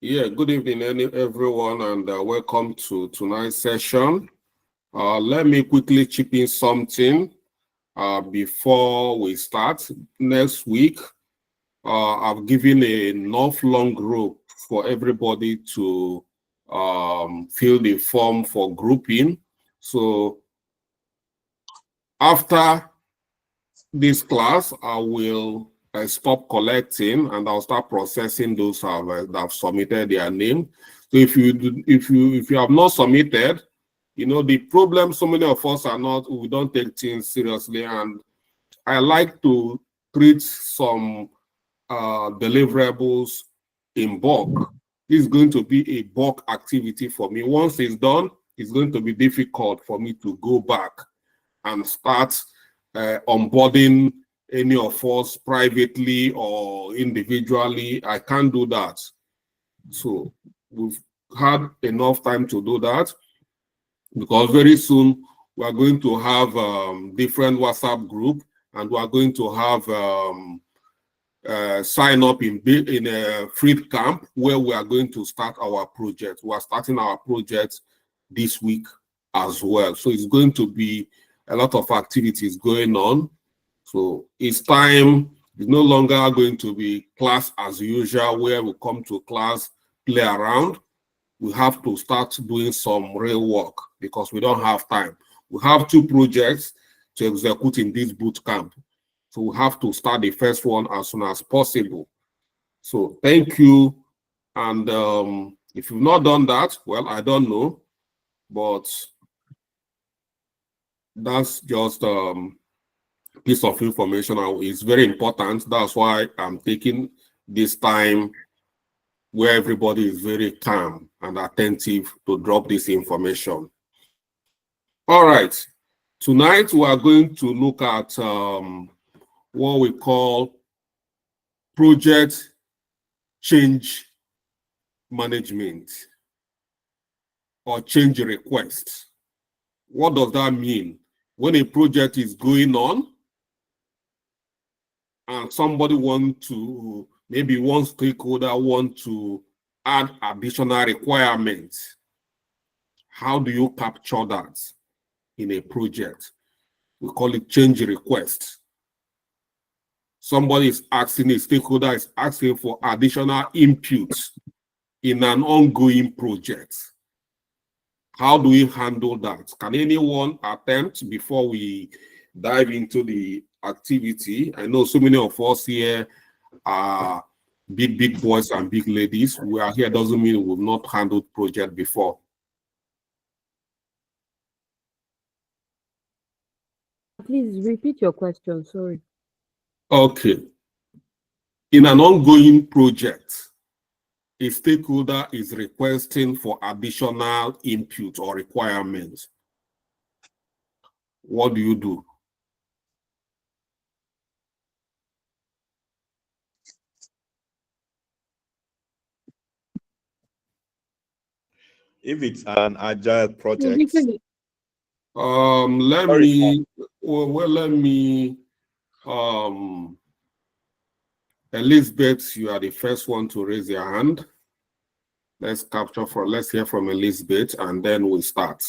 Yeah, good evening, everyone, and welcome to tonight's session. Let me quickly chip in something before we start. Next week, I've given enough long rope for everybody to fill the form for grouping. So after this class, I will stop collecting and I'll start processing those that have submitted their name. So if you have not submitted, you know, the problem, so many of us we don't take things seriously, and I like to treat some deliverables in bulk. This is going to be a bulk activity for me. Once it's done, it's going to be difficult for me to go back and start onboarding any of us privately or individually. I can't do that. So we've had enough time to do that, because very soon we are going to have different WhatsApp group, and we are going to have sign up in a free camp where we are going to start our project. We are starting our project this week as well. So it's going to be a lot of activities going on. So it's time. It's no longer going to be class as usual where we come to class, play around. We have to start doing some real work because we don't have time. We have 2 projects to execute in this boot camp. So we have to start the first one as soon as possible. So thank you. And if you've not done that, well, I don't know, but that's just piece of information. It's very important. That's why I'm taking this time where everybody is very calm and attentive to drop this information. All right. Tonight, we are going to look at what we call project change management or change request. What does that mean? When a project is going on and somebody maybe one stakeholder want to add additional requirements, how do you capture that in a project? We call it change request. Somebody is asking, a stakeholder is asking for additional inputs in an ongoing project. How do we handle that? Can anyone attempt before we dive into the activity? I know so many of us here are big boys and big ladies. We are here doesn't mean we've not handled project before. Please repeat your question, sorry. Okay. In an ongoing project, a stakeholder is requesting for additional input or requirements. What do you do? If it's an agile project, let me Elizabeth, you are the first one to raise your hand. Let's hear from Elizabeth and then we'll start.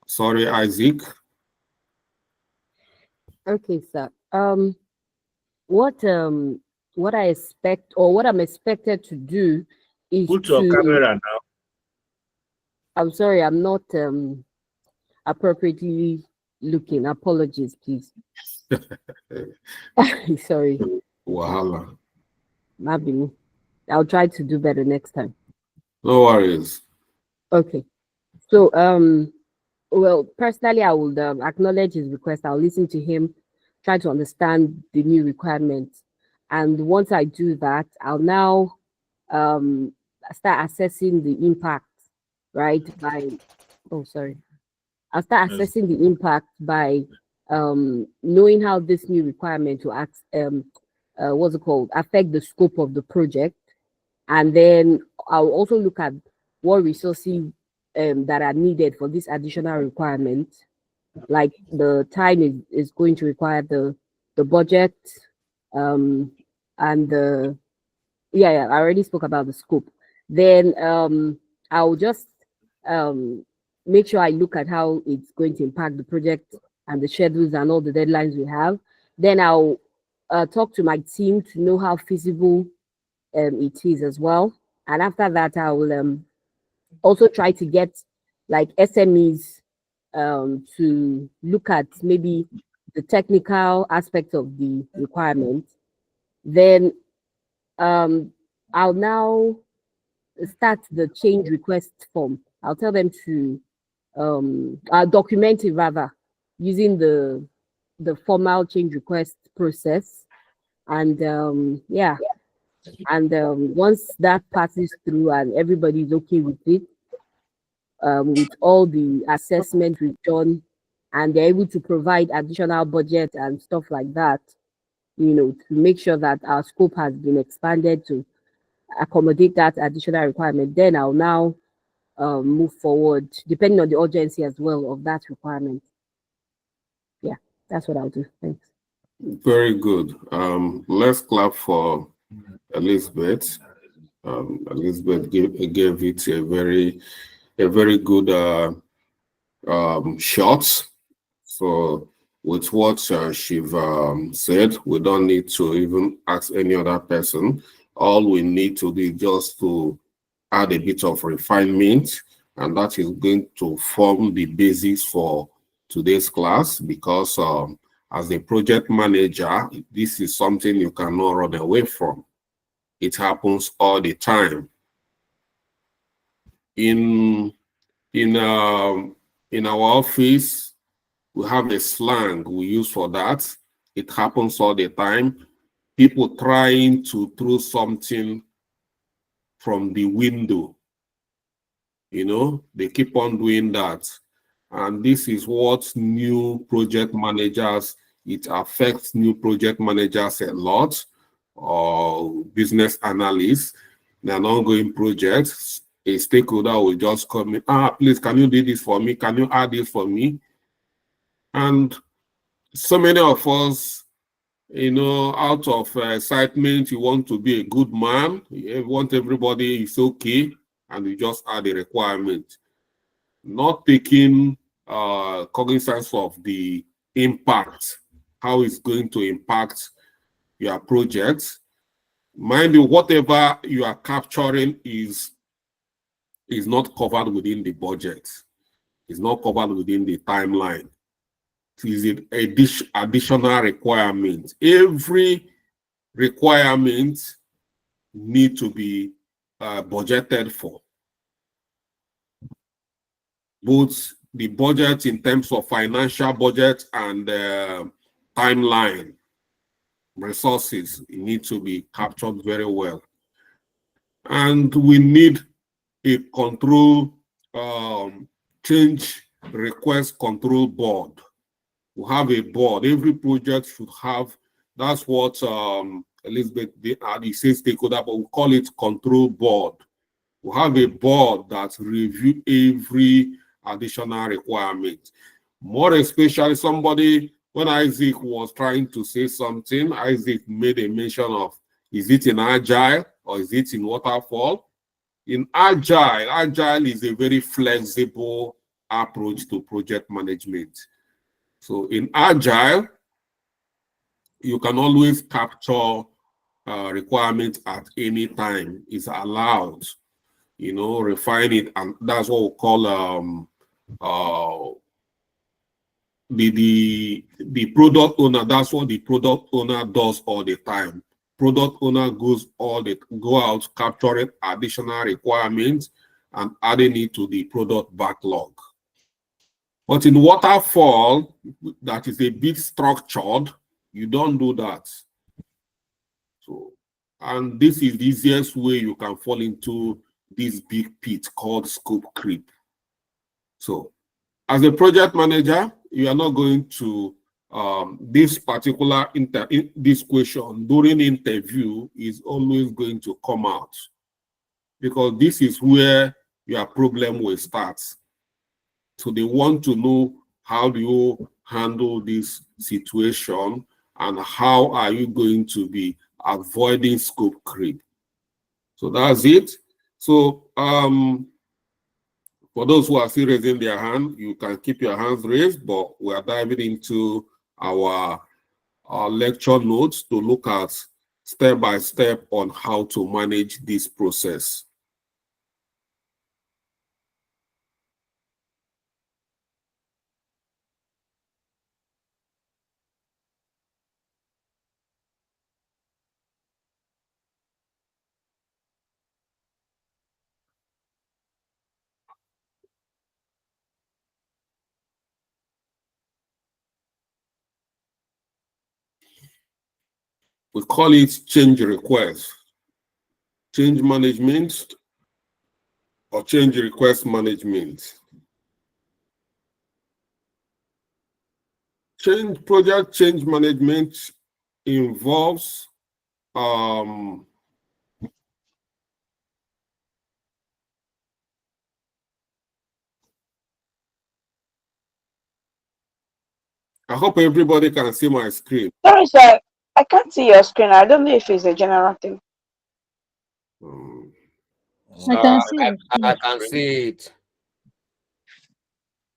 Sorry, Isaac. Okay, sir. What I expect, or what I'm expected to do is put your camera now. I'm sorry, I'm not appropriately looking. Apologies, please. Sorry. Wahala. Maybe I'll try to do better next time. No worries. Okay. So well, personally, I would acknowledge his request. I'll listen to him, try to understand the new requirements. And once I do that, I'll now start assessing the impact, right? I'll start assessing the impact by knowing how this new requirement will affect the scope of the project. And then I'll also look at what resources that are needed for this additional requirement, like the time is going to require the budget, and I already spoke about the scope. Then I'll just make sure I look at how it's going to impact the project and the schedules and all the deadlines we have. Then I'll talk to my team to know how feasible it is as well. And after that, I will also try to get like SMEs to look at maybe the technical aspect of the requirement. Then I'll now start the change request form. I'll tell them to document it rather using the formal change request process. And yeah, and once that passes through and everybody's okay with it, with all the assessment we've done, and they're able to provide additional budget and stuff like that, to make sure that our scope has been expanded to accommodate that additional requirement, then I'll now move forward, depending on the urgency as well of that requirement. Yeah, that's what I'll do. Thanks. Very good. Let's clap for Elizabeth. Elizabeth gave it a very good shot. So with what she's said, we don't need to even ask any other person. All we need to do is just to add a bit of refinement, and that is going to form the basis for today's class, because as a project manager, this is something you cannot run away from. It happens all the time. In our office, we have a slang we use for that. It happens all the time. People trying to throw something from the window. They keep on doing that. And this is what new project managers, it affects new project managers a lot, or business analysts. They're an ongoing projects. A stakeholder will just come in, please, can you do this for me? Can you add this for me? And so many of us, out of excitement, you want to be a good man, you want everybody is okay, and you just add a requirement, not taking cognizance of the impact, how it's going to impact your project. Mind you, whatever you are capturing is not covered within the budget. It's not covered within the timeline. It is an additional requirement. Every requirement need to be budgeted for. Both the budget in terms of financial budget and timeline resources need to be captured very well. And we need a control change request control board. We have a board. Every project should have. That's what Elizabeth says stakeholder, but we call it control board. We have a board that review every additional requirement. More especially, when Isaac was trying to say something, Isaac made a mention of, is it in Agile or is it in Waterfall? In Agile is a very flexible approach to project management. So in Agile, you can always capture requirements at any time. It's allowed, refine it, and that's what we call the product owner. That's what the product owner does all the time. Product owner go out capturing additional requirements and adding it to the product backlog. But in Waterfall, that is a bit structured, you don't do that. So, and this is the easiest way you can fall into this big pit called scope creep. So, as a project manager, you are not going to this particular this question during interview is always going to come out, because this is where your problem will start. So they want to know, how do you handle this situation and how are you going to be avoiding scope creep? So that's it. So for those who are still raising their hand, you can keep your hands raised, but we are diving into our lecture notes to look at step by step on how to manage this process. We call it change request, change management, or change request management. Project change management involves I hope everybody can see my screen. Sorry, sir. I can't see your screen. I don't know if it's a general thing. I can see it. I can see it.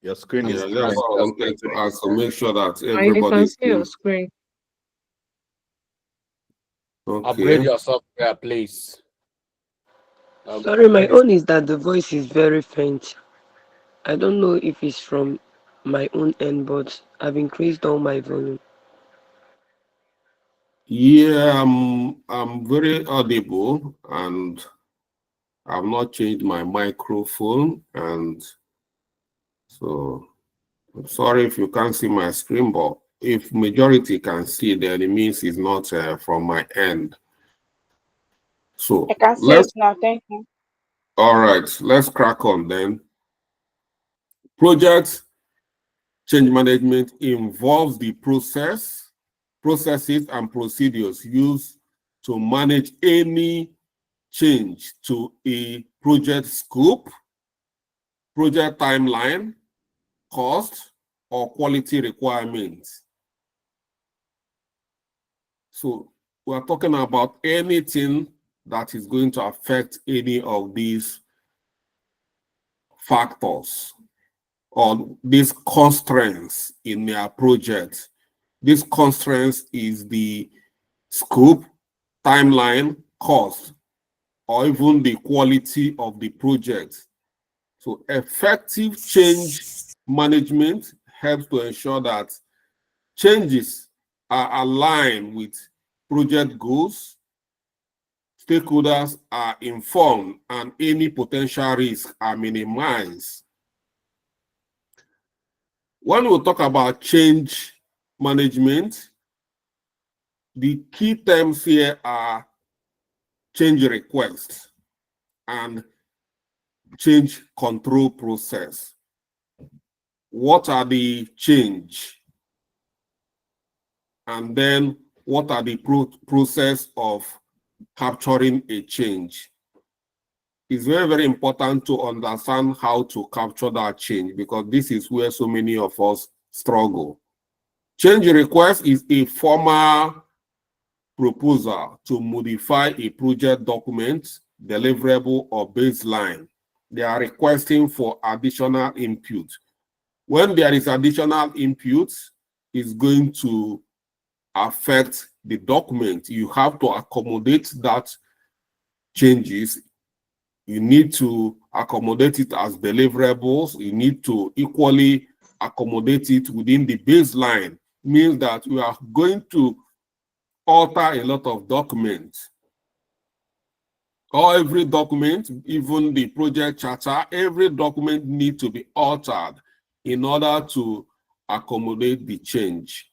Your screen is Yeah, that's what I wanted to ask, to make sure that I everybody can see your screen. Upgrade okay. your software, please. Sorry, my own is that the voice is very faint. I don't know if it's from my own end, but I've increased all my volume. Yeah, I'm very audible, and I've not changed my microphone, and so I'm sorry if you can't see my screen, but if majority can see, then it means it's not from my end. So I can see it now. Thank you. all right, let's crack on then. Project change management involves the processes and procedures used to manage any change to a project scope, project timeline, cost, or quality requirements. So we're talking about anything that is going to affect any of these factors or these constraints in their project. This constraints is the scope, timeline, cost, or even the quality of the project. So effective change management helps to ensure that changes are aligned with project goals, stakeholders are informed, and any potential risks are minimized. When we talk about change management, the key terms here are change request and change control process. What are the change? And then what are the process of capturing a change? It's very, very important to understand how to capture that change, because this is where so many of us struggle. Change request is a formal proposal to modify a project document, deliverable, or baseline. They are requesting for additional input. When there is additional input, it's going to affect the document. You have to accommodate that changes. You need to accommodate it as deliverables. You need to equally accommodate it within the baseline. Means that you are going to alter a lot of documents. Or every document, even the project charter, every document needs to be altered in order to accommodate the change.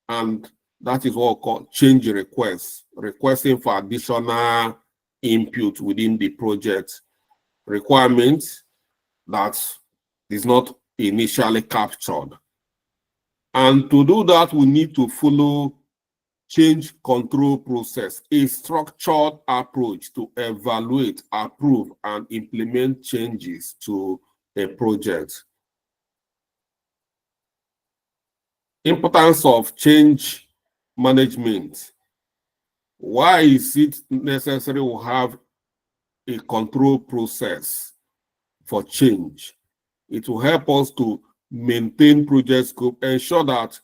And that is what we call change requests, requesting for additional input within the project requirements that is not initially captured. And to do that, we need to follow change control process, a structured approach to evaluate, approve, and implement changes to a project. Importance of change management. Why is it necessary to have a control process for change. It will help us to maintain project scope, ensure that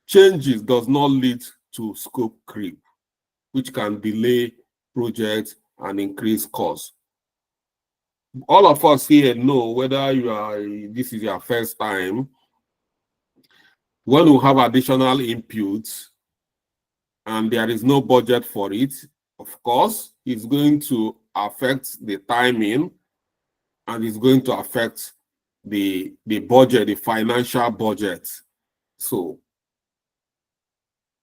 changes does not lead to scope creep, which can delay projects and increase costs. All of us here know, whether this is your first time, when we have additional inputs and there is no budget for it, of course, it's going to affect the timing and it's going to affect the budget, the financial budget. So,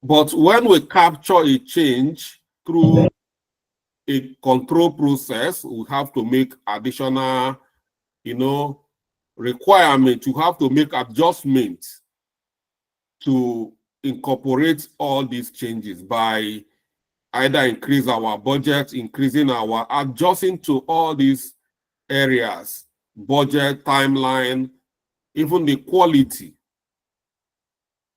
but when we capture a change through a control process, we have to make additional, requirement. You have to make adjustments to incorporate all these changes by either increase our budget, adjusting to all these areas, budget, timeline, even the quality.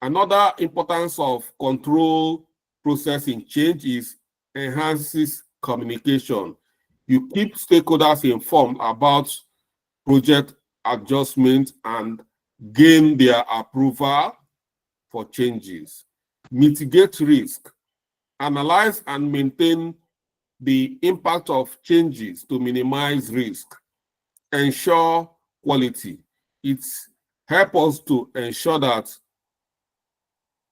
Another importance of control processing change is enhances communication. You keep stakeholders informed about project adjustment and gain their approval for changes. Mitigate risk. Analyze and maintain the impact of changes to minimize risk. Ensure quality. It helps us to ensure that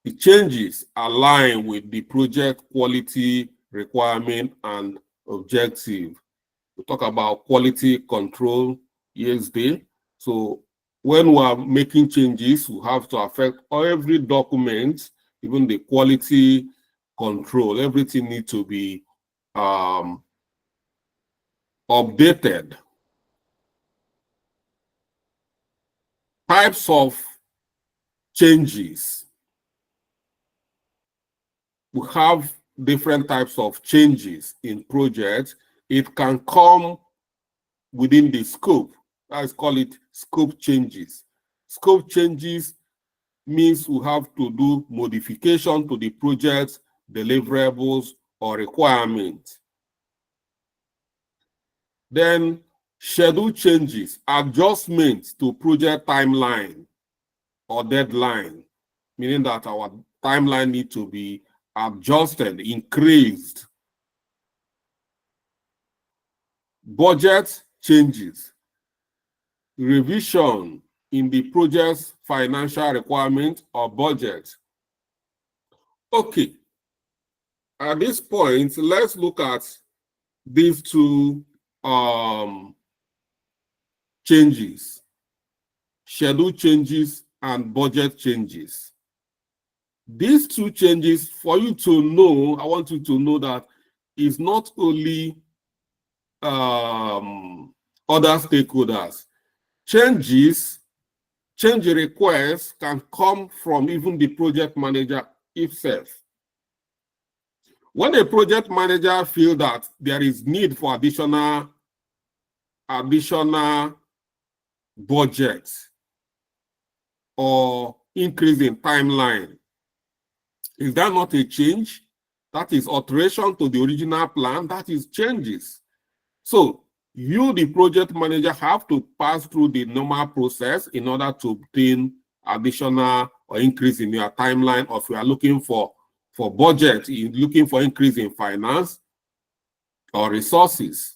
the changes align with the project quality requirement and objective. We talk about quality control yesterday. So when we are making changes, we have to affect every document, even the quality control. Everything needs to be updated. Types of changes. We have different types of changes in projects. It can come within the scope. Let's call it scope changes. Scope changes means we have to do modification to the project deliverables or requirements. Then schedule changes, adjustments to project timeline or deadline, meaning that our timeline needs to be adjusted, increased. Budget changes, revision in the project's financial requirement or budget. Okay, at this point, let's look at these two changes, schedule changes and budget changes. These two changes, for you to know, I want you to know that it's not only other stakeholders. Change requests can come from even the project manager itself. When a project manager feels that there is need for additional budget or increase in timeline, is that not a change? That is alteration to the original plan. That is changes. So you, the project manager, have to pass through the normal process in order to obtain additional or increase in your timeline, or if you are looking for budget, looking for increase in finance or resources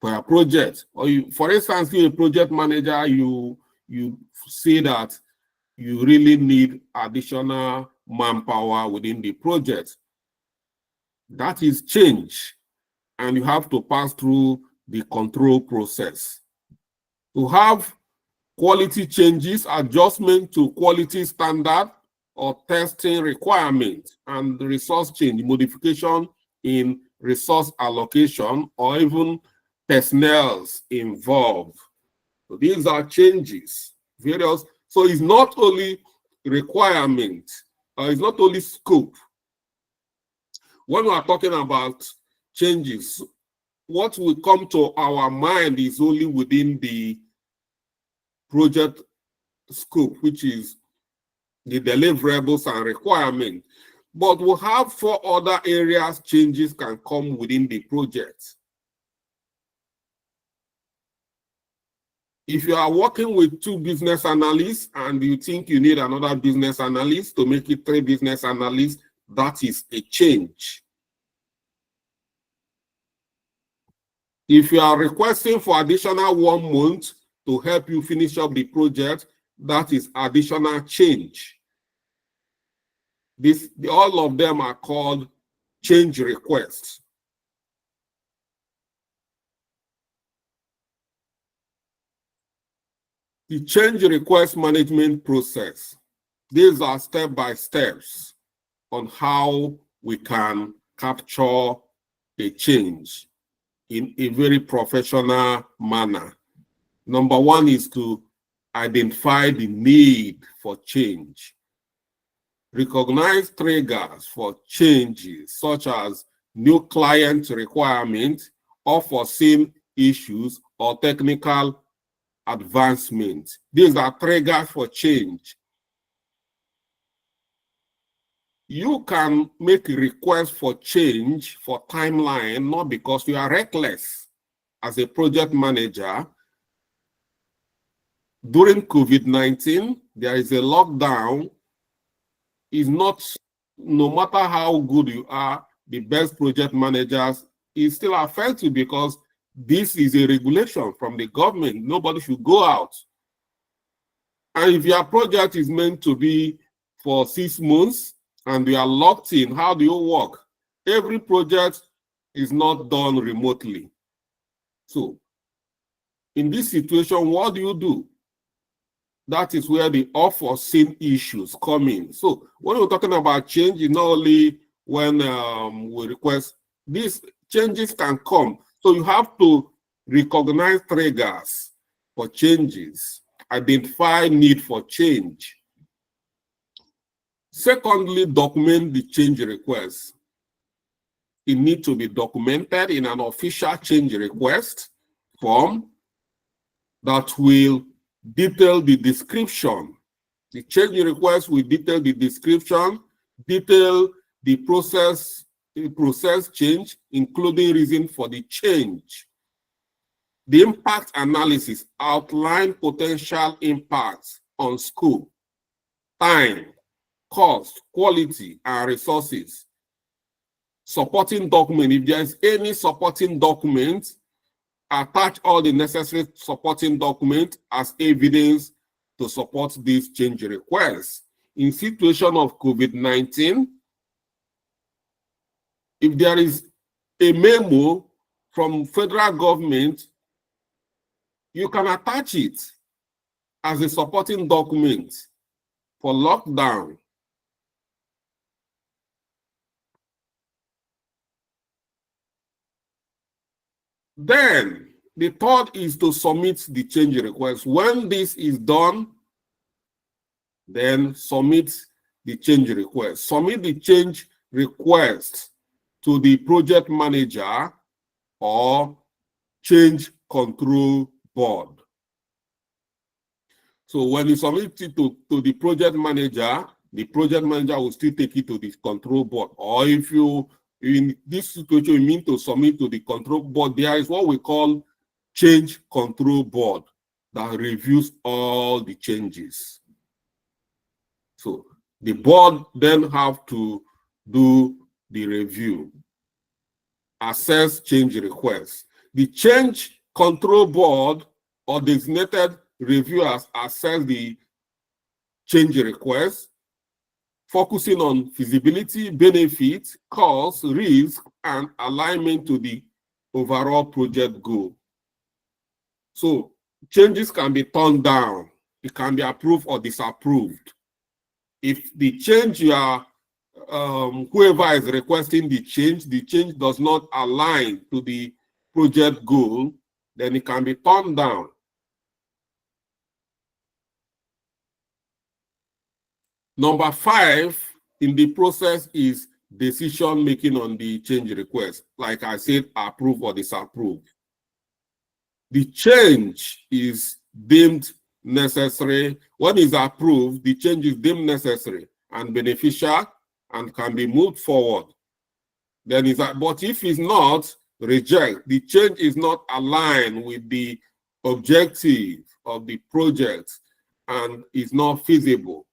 for your project. Or you, for instance, you're a project manager, you say that you really need additional manpower within the project. That is change, and you have to pass through the control process. To have quality changes, adjustment to quality standard or testing requirement, and resource change, modification in resource allocation, or even personnel involved. So these are changes, various. So it's not only requirement, it's not only scope. When we are talking about changes, what will come to our mind is only within the project scope, which is the deliverables and requirement. But we'll have 4 other areas changes can come within the project. If you are working with 2 business analysts and you think you need another business analyst to make it 3 business analysts, that is a change. If you are requesting for additional 1 month to help you finish up the project, that is additional change. All of them are called change requests. The change request management process. These are step-by-steps on how we can capture a change in a very professional manner. Number 1 is to identify the need for change. Recognize triggers for changes, such as new client requirements, unforeseen issues, or technical advancement. These are triggers for change. You can make a request for change for timeline, not because you are reckless. As a project manager, during COVID-19, there is a lockdown. Is not, no matter how good you are, the best project managers, is still affected because this is a regulation from the government. Nobody should go out. And if your project is meant to be for 6 months and you are locked in, how do you work? Every project is not done remotely. So in this situation, what do? That is where the unforeseen issues come in. So when we're talking about change, it's not only when we request, these changes can come. So you have to recognize triggers for changes, identify need for change. Secondly, document the change request. It needs to be documented in an official change request form that will detail the description. The change request will detail the description, detail the process change, including reason for the change. The impact analysis outline potential impacts on scope, time, cost, quality, and resources. Supporting document, if there is any supporting document, attach all the necessary supporting documents as evidence to support these change requests. In situation of COVID-19, if there is a memo from federal government, you can attach it as a supporting document for lockdown. Then the third is to submit the change request. When this is done, then submit the change request. Submit the change request to the project manager or change control board. So when you submit it to the project manager will still take it to the control board. Or if you, in this situation, you mean to submit to the control board, there is what we call change control board that reviews all the changes. So the board then have to do the review, assess change requests. The change control board or designated reviewers assess the change request, focusing on feasibility, benefits, costs, risk, and alignment to the overall project goal. So changes can be turned down. It can be approved or disapproved. If the change you are, whoever is requesting the change does not align to the project goal, then it can be turned down. Number 5 in the process is decision making on the change request. Like I said, approve or disapprove. The change is deemed necessary. When it's approved, the change is deemed necessary and beneficial and can be moved forward. Then is that, but if it's not, reject. The change is not aligned with the objective of the project and is not feasible,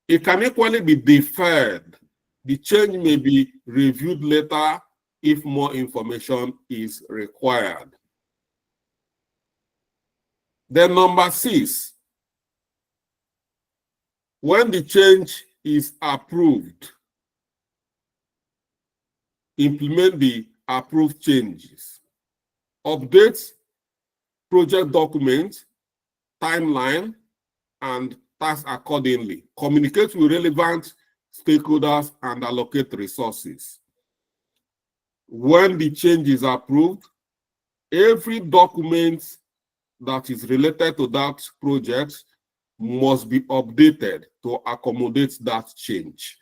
it can equally be deferred. The change may be reviewed later if more information is required. Then number 6, when the change is approved, implement the approved changes. Update project document, timeline, and tasks accordingly. Communicate with relevant stakeholders and allocate resources. When the change is approved, every document that is related to that project must be updated to accommodate that change.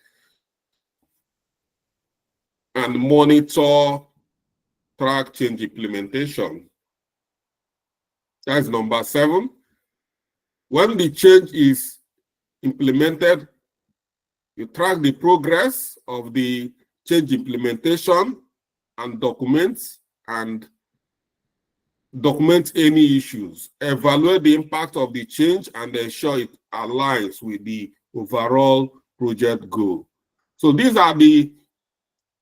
And monitor, track change implementation. That's number 7. When the change is implemented, you track the progress of the change implementation and document any issues. Evaluate the impact of the change and ensure it aligns with the overall project goal. So these are the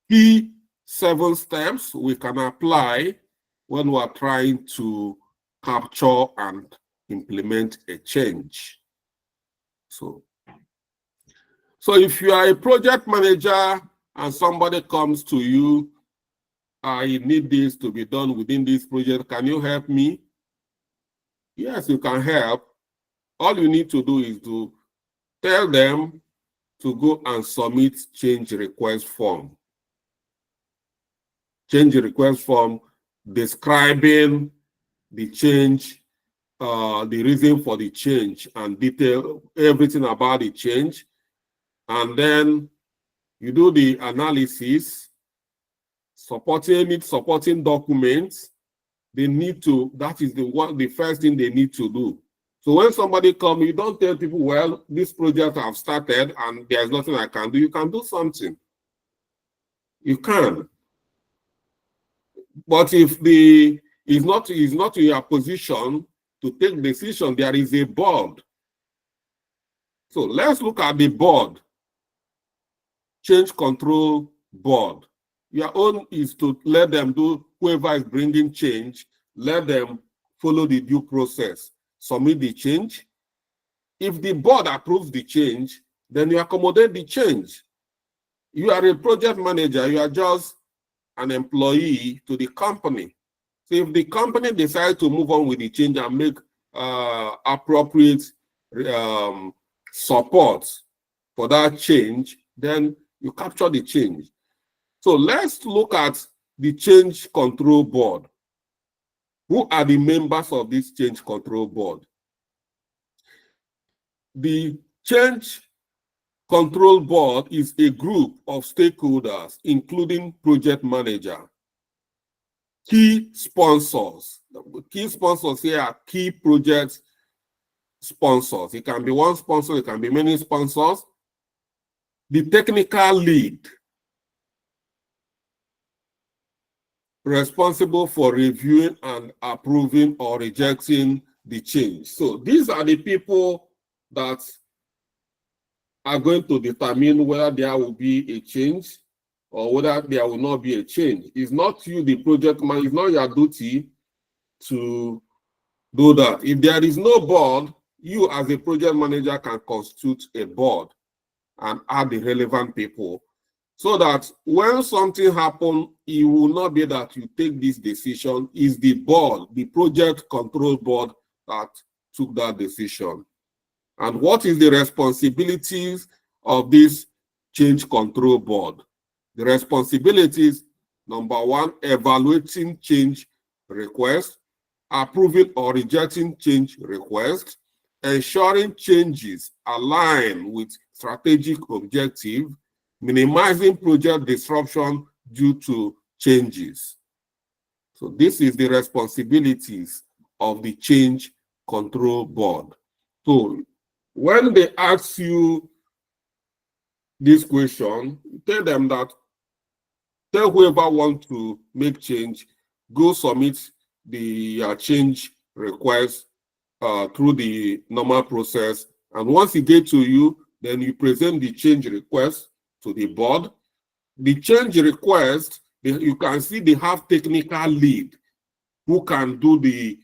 key 7 steps we can apply when we are trying to capture and implement a change. So if you are a project manager and somebody comes to you, I need this to be done within this project, can you help me? Yes, you can help. All you need to do is to tell them to go and submit change request form. Change request form describing the change, the reason for the change, and detail everything about the change. And then you do the analysis, supporting documents. They need to, that is the first thing they need to do. So when somebody comes, you don't tell people, well, this project I've started and there's nothing I can do. You can do something. You can. But if is not in your position to take decision, there is a board. So let's look at the board. Change control board. Your own is to let them do, whoever is bringing change, let them follow the due process. Submit the change. If the board approves the change, then you accommodate the change. You are a project manager, you are just an employee to the company. So if the company decides to move on with the change and make appropriate support for that change, then you capture the change. So let's look at the change control board. Who are the members of this change control board? The change control board is a group of stakeholders, including project manager, key sponsors. Key sponsors here are key project sponsors. It can be one sponsor, it can be many sponsors. The technical lead, responsible for reviewing and approving or rejecting the change. So these are the people that are going to determine whether there will be a change or whether there will not be a change. It's not you, the project man, it's not your duty to do that. If there is no board, you as a project manager can constitute a board and add the relevant people, so that when something happens, it will not be that you take this decision. It's the board, the project control board, that took that decision. And what is the responsibilities of this change control board? The responsibilities, number 1, evaluating change requests, approving or rejecting change requests, ensuring changes align with strategic objective, minimizing project disruption due to changes. So this is the responsibilities of the change control board. So when they ask you this question, tell them that, tell whoever wants to make change, go submit the change request through the normal process. And once it gets to you, then you present the change request to the board. The change request, you can see they have technical lead who can do the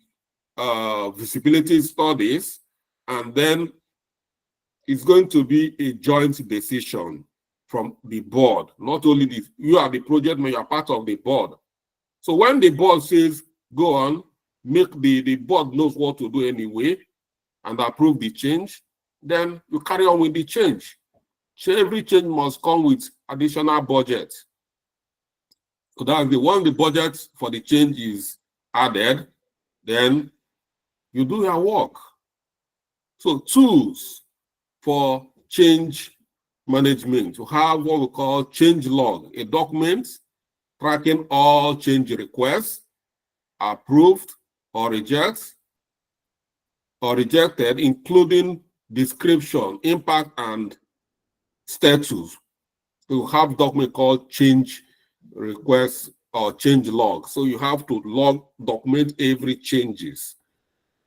visibility studies, and then it's going to be a joint decision from the board. Not only you are the project manager, you are part of the board. So when the board says, go on, make the board knows what to do anyway, and approve the change, then you carry on with the change. So every change must come with additional budget. So that's the budget for the change is added, then you do your work. So tools for change management, to have what we call change log, a document tracking all change requests, approved or rejected, including description, impact, and status. You have document called change request or change log. So you have to document every changes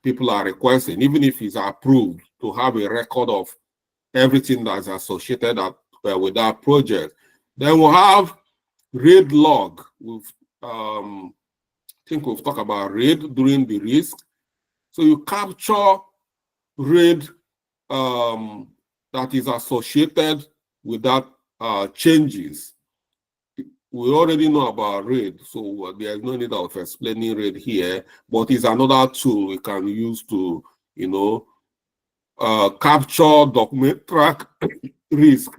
people are requesting, even if it's approved, to have a record of everything that's associated with that project. Then we'll have RAID log. I think we've talked about RAID during the risk. So you capture RAID that is associated with that changes. We already know about RAID, so there's no need of explaining RAID here, but it's another tool we can use to, capture, document, track risk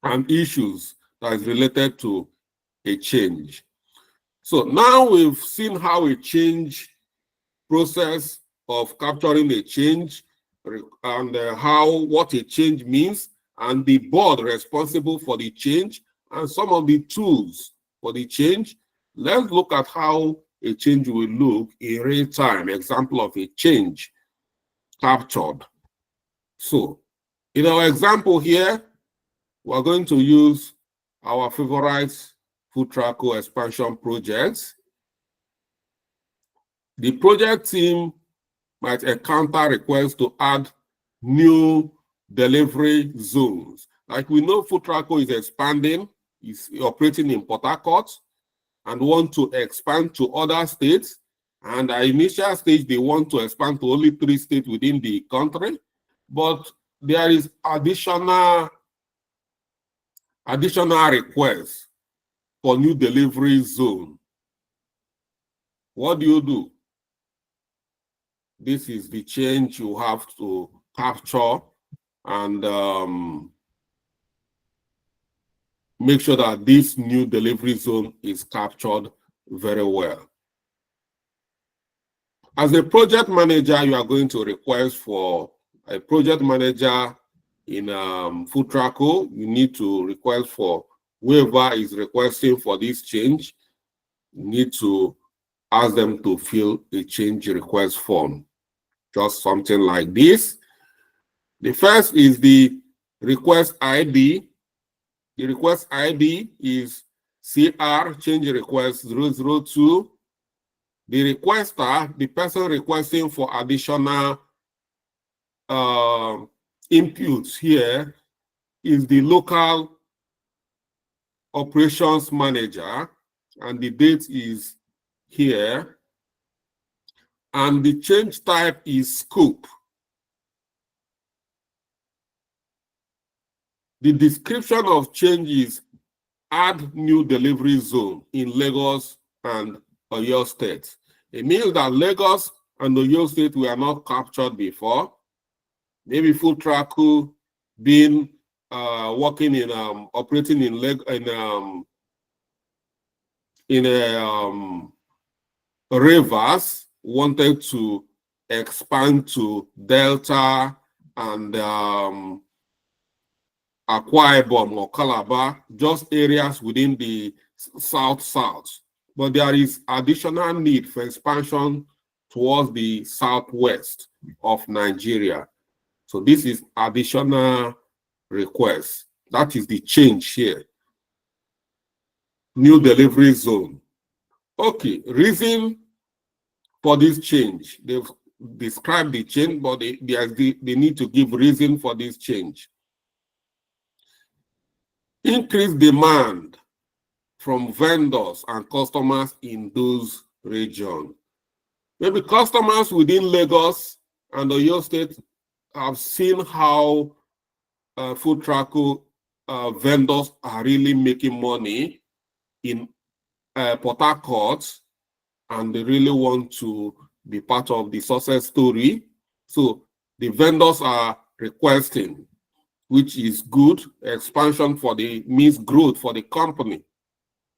and issues that is related to a change. So now we've seen how a change process of capturing a change and what a change means, and the board responsible for the change, and some of the tools for the change. Let's look at how a change will look in real time, example of a change captured. So in our example here, we're going to use our favorite FoodTrackO expansion projects. The project team might encounter requests to add new delivery zones. Like we know FoodTrackO is expanding, is operating in Port Harcourt, and want to expand to other states. And at initial stage, they want to expand to only 3 states within the country. But there is additional requests for new delivery zone. What do? This is the change you have to capture and make sure that this new delivery zone is captured very well. As a project manager, you are going to request for a project manager in FoodTrackO. You need to request for whoever is requesting for this change. You need to ask them to fill a change request form. Just something like this. The first is the request ID. The request ID is CR change request 002. The requester, the person requesting for additional inputs here, is the local operations manager, and the date is here. And the change type is scope. The description of change is add new delivery zone in Lagos and Oyo State. It means that Lagos and Oyo State were not captured before. Maybe FoodTrackO being working in operating in Rivers, wanted to expand to Delta and Akwa Ibom or Calabar, just areas within the south. But there is additional need for expansion towards the southwest of Nigeria. So this is additional request. That is the change here. New delivery zone. Okay, reason for this change. They've describe the change, but they need to give reason for this change. Increased demand from vendors and customers in those regions. Maybe customers within Lagos and Oyo State have seen how food truck vendors are really making money in Port Harcourt, and they really want to be part of the success story. So the vendors are requesting, which is good. Expansion means growth for the company.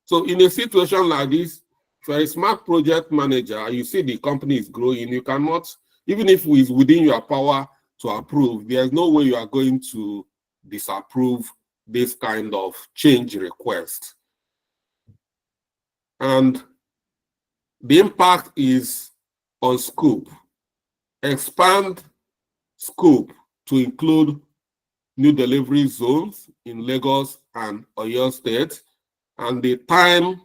So in a situation like this, for a smart project manager, you see the company is growing, you cannot, even if it's within your power to approve, there's no way you are going to disapprove this kind of change request. And the impact is on scope. Expand scope to include new delivery zones in Lagos and Oyo State, and the time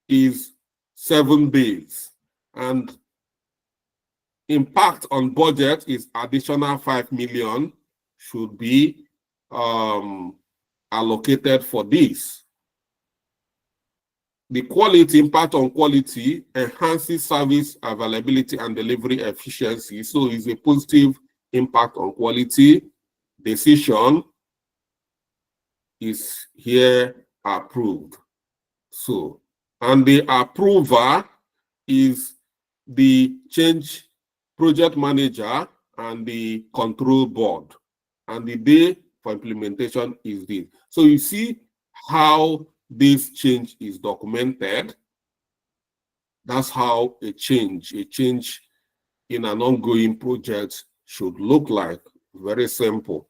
is 7 days. And impact on budget is additional 5 million should be allocated for this. The quality, impact on quality, enhances service availability and delivery efficiency. So it's a positive impact on quality. Decision is here approved. So, and the approver is the change project manager and the control board. And the day for implementation is this. So you see how this change is documented. That's how a change in an ongoing project should look like. Very simple.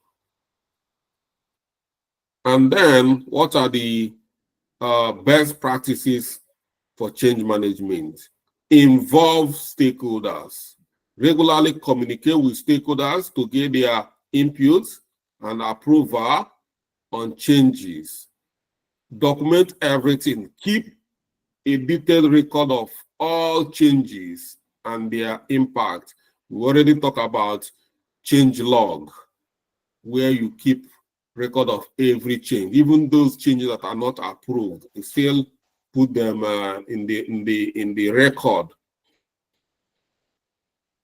And then what are the best practices for change management? Involve stakeholders. Regularly communicate with stakeholders to get their inputs and approval on changes. Document everything. Keep a detailed record of all changes and their impact. We already talked about change log, where you keep record of every change, even those changes that are not approved. You still put them in the record.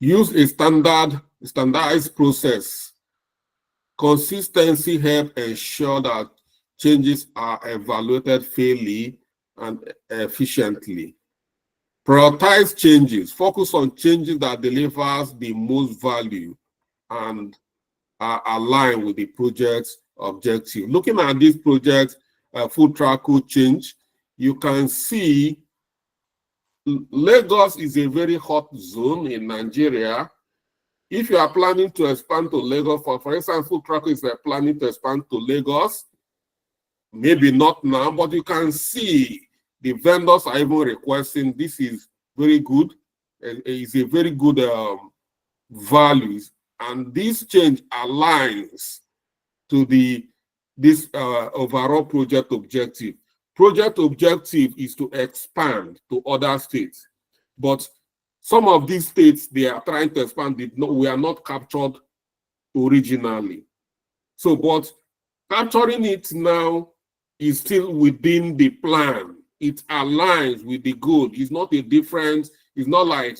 Use a standardized process. Consistency helps ensure that changes are evaluated fairly and efficiently. Prioritize changes. Focus on changes that delivers the most value and are aligned with the project's objective. Looking at this project, food truck change, you can see Lagos is a very hot zone in Nigeria. If you are planning to expand to Lagos, for instance, food truck is planning to expand to Lagos, maybe not now, but you can see the vendors are even requesting. This is very good. It's a very good values, and this change aligns to this overall project objective. Project objective is to expand to other states, but some of these states they are trying to expand, we are not captured originally. So, but capturing it now is still within the plan. It aligns with the goal. It's not a difference. It's not like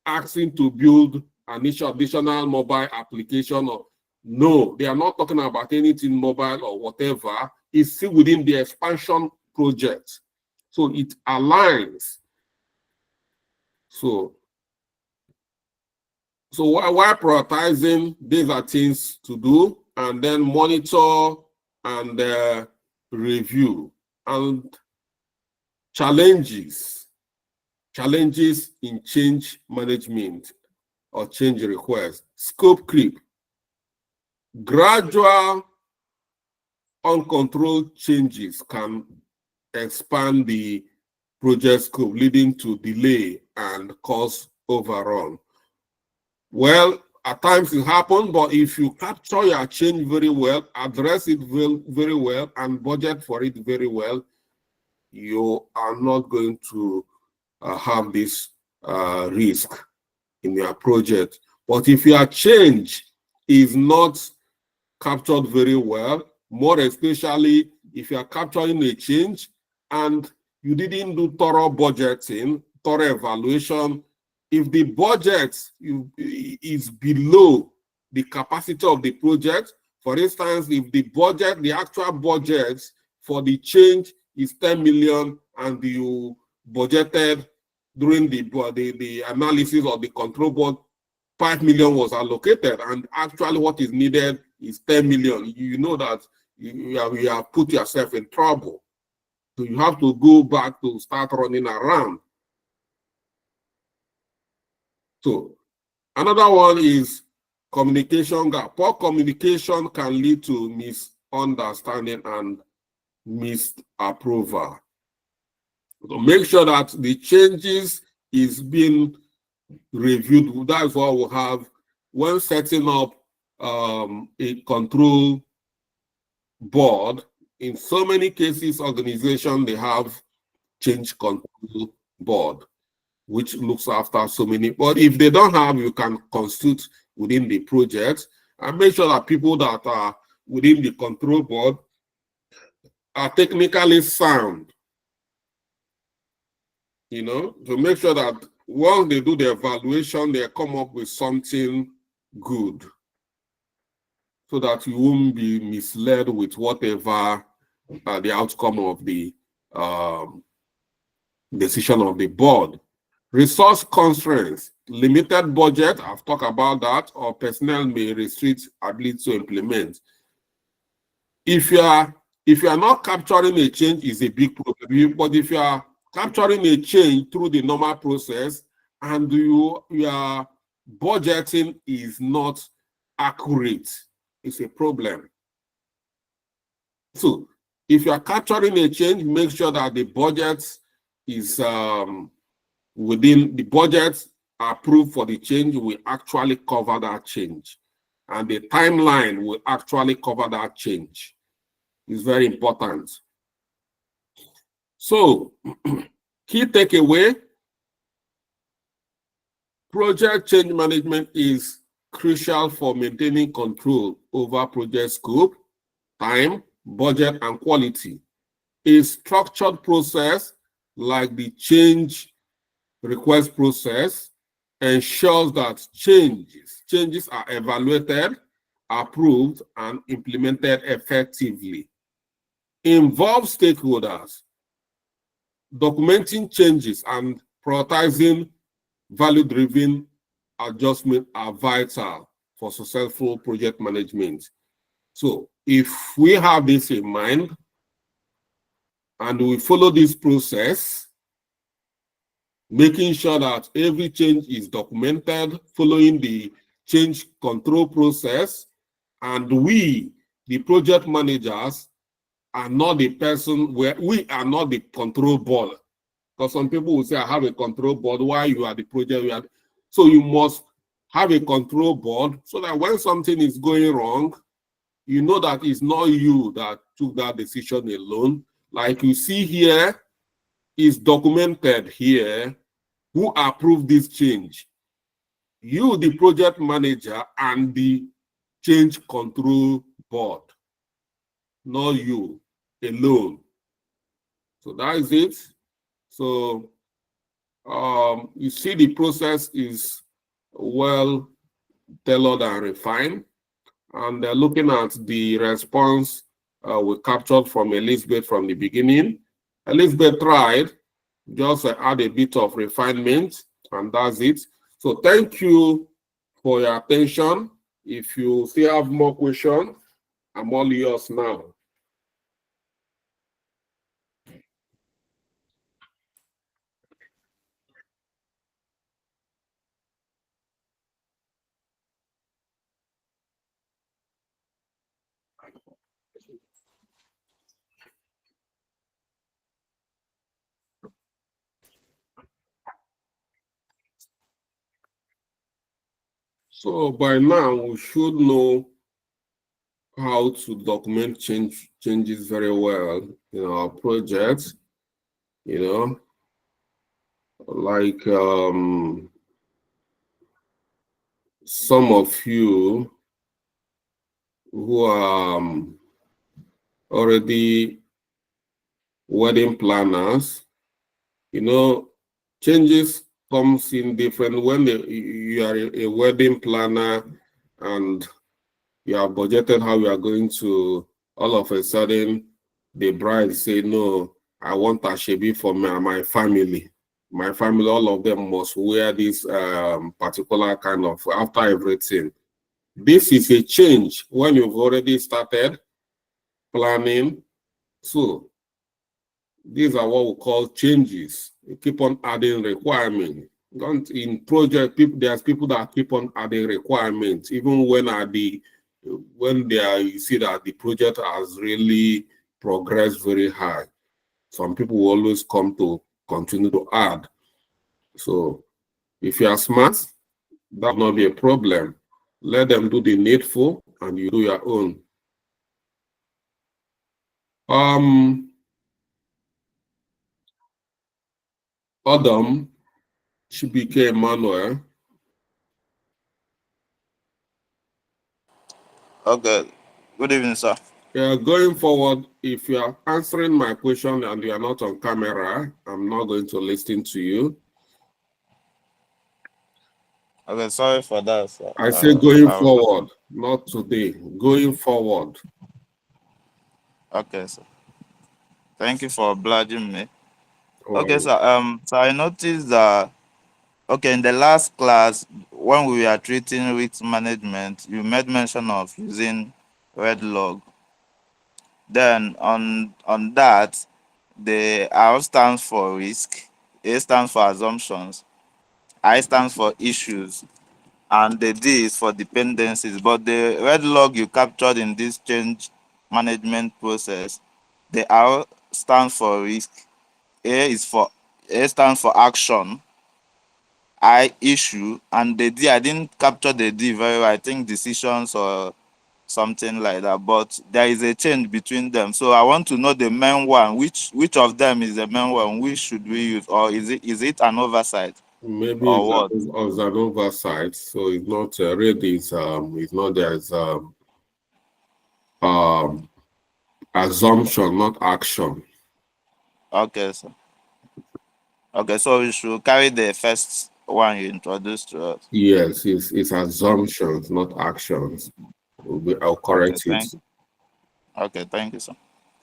asking to build an additional mobile application. Or no, they are not talking about anything mobile or whatever. It's still within the expansion project. So it aligns. So while prioritizing, these are things to do, and then monitor and review. And challenges in change management or change request. Scope creep. Gradual, uncontrolled changes can expand the project scope, leading to delay and cost overrun. Well, at times it happens, but if you capture your change very well, address it very well, and budget for it very well, you are not going to have this risk. in your project. But if your change is not captured very well, more especially if you are capturing a change and you didn't do thorough budgeting, thorough evaluation, if the budget is below the capacity of the project, for instance, if the actual budget for the change is 10 million and you budgeted during the analysis of the control board, 5 million was allocated, and actually what is needed is 10 million. You know that you have put yourself in trouble. So you have to go back to start running around. So another one is communication gap. Poor communication can lead to misunderstanding and misapproval. So make sure that the changes is being reviewed. That's what we have when setting up a control board. In so many cases, organizations, they have change control board, which looks after so many. But if they don't have, you can constitute within the project and make sure that people that are within the control board are technically sound. You know, to make sure that once they do the evaluation, they come up with something good, so that you won't be misled with whatever the outcome of the decision of the board. Resource constraints, limited budget, I've talked about that, or personnel may restrict ability to implement. If you are not capturing a change, is a big problem. But if you are capturing a change through the normal process and your budgeting is not accurate, it's a problem. So if you are capturing a change, make sure that the budget is within the budget approved for the change will actually cover that change, and the timeline will actually cover that change. It's very important. So key takeaway: project change management is crucial for maintaining control over project scope, time, budget, and quality. A structured process like the change request process ensures that changes are evaluated, approved, and implemented effectively. Involve stakeholders. Documenting changes and prioritizing value-driven adjustment are vital for successful project management. So if we have this in mind and we follow this process, making sure that every change is documented, following the change control process, and we, the project managers, are not the person where we are not the control board. Because some people will say, I have a control board, while you are the project. So you must have a control board so that when something is going wrong, you know that it's not you that took that decision alone. Like you see here, is documented here who approved this change. You, the project manager, and the change control board, not you alone. So that is it. So you see the process is well tailored and refined, and they're looking at the response we captured from Elizabeth from the beginning. Elizabeth tried, just add a bit of refinement, and that's it. So thank you for your attention. If you still have more questions, I'm all yours now. So by now, we should know how to document changes very well in our projects, you know, like some of you who are already wedding planners, changes comes in different when you are a wedding planner and you have budgeted how you are going to, all of a sudden the bride say, no, I want Ashebi for my family. My family, all of them must wear this particular kind of, after everything. This is a change when you've already started planning. So these are what we call changes. You keep on adding requirements. In project, there's people that keep on adding requirements, even when you see that the project has really progressed very high. Some people will always come to continue to add. So if you are smart, that will not be a problem. Let them do the needful and you do your own. Adam Chibike Emmanuel. Okay. Good evening, sir. Yeah, going forward, if you are answering my question and you are not on camera, I'm not going to listen to you. Okay, sorry for that, sir. I say going forward, not today. Going forward. Okay, sir. Thank you for obliging me. Well, Okay, sir. So I noticed that in the last class when we were treating risk management, you made mention of using red log. Then on that, the R stands for risk, A stands for assumptions, I stands for issues, and the D is for dependencies. But the red log you captured in this change management process, the R stands for risk, A stands for action, I issue, and the D, I didn't capture the D very well. I think decisions or something like that. But there is a change between them. So I want to know the main one. Which of them is the main one? Which should we use, or is it an oversight? maybe Or it's what? an oversight, so it's not really. It's not there's assumption, not action. Okay, sir. Okay, so we should carry the first one you introduced to us. Yes, it's assumptions, not actions. I'll correct it. Okay, thank you, sir.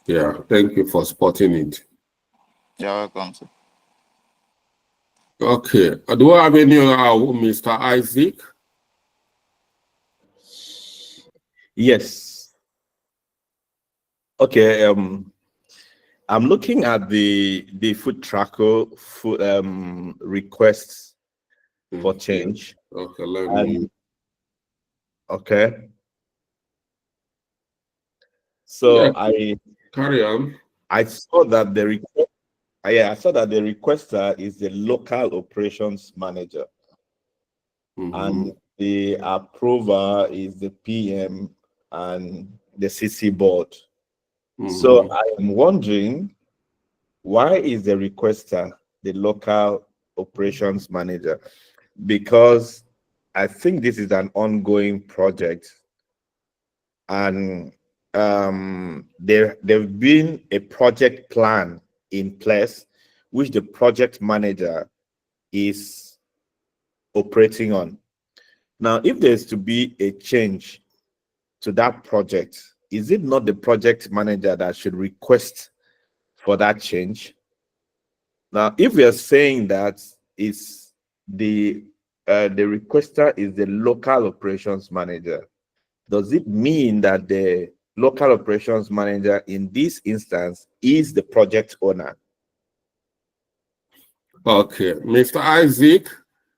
Yeah, thank you for spotting it. You're welcome, sir. Okay, do I have any other, Mr. Isaac? Yes. Okay. I'm looking at the food tracker food requests for change. Okay, let me. Okay. So Yeah. I Carry on. I saw that the request. I saw that the requester is the local operations manager, and the approver is the PM and the CC board. So I am wondering, why is the requester the local operations manager? Because I think this is an ongoing project, and there've been a project plan in place which the project manager is operating on. Now, if there's to be a change to that project, is it not the project manager that should request for that change? Now, if we are saying that is the requester is the local operations manager, does it mean that the local operations manager in this instance is the project owner? Okay, Mr. Isaac,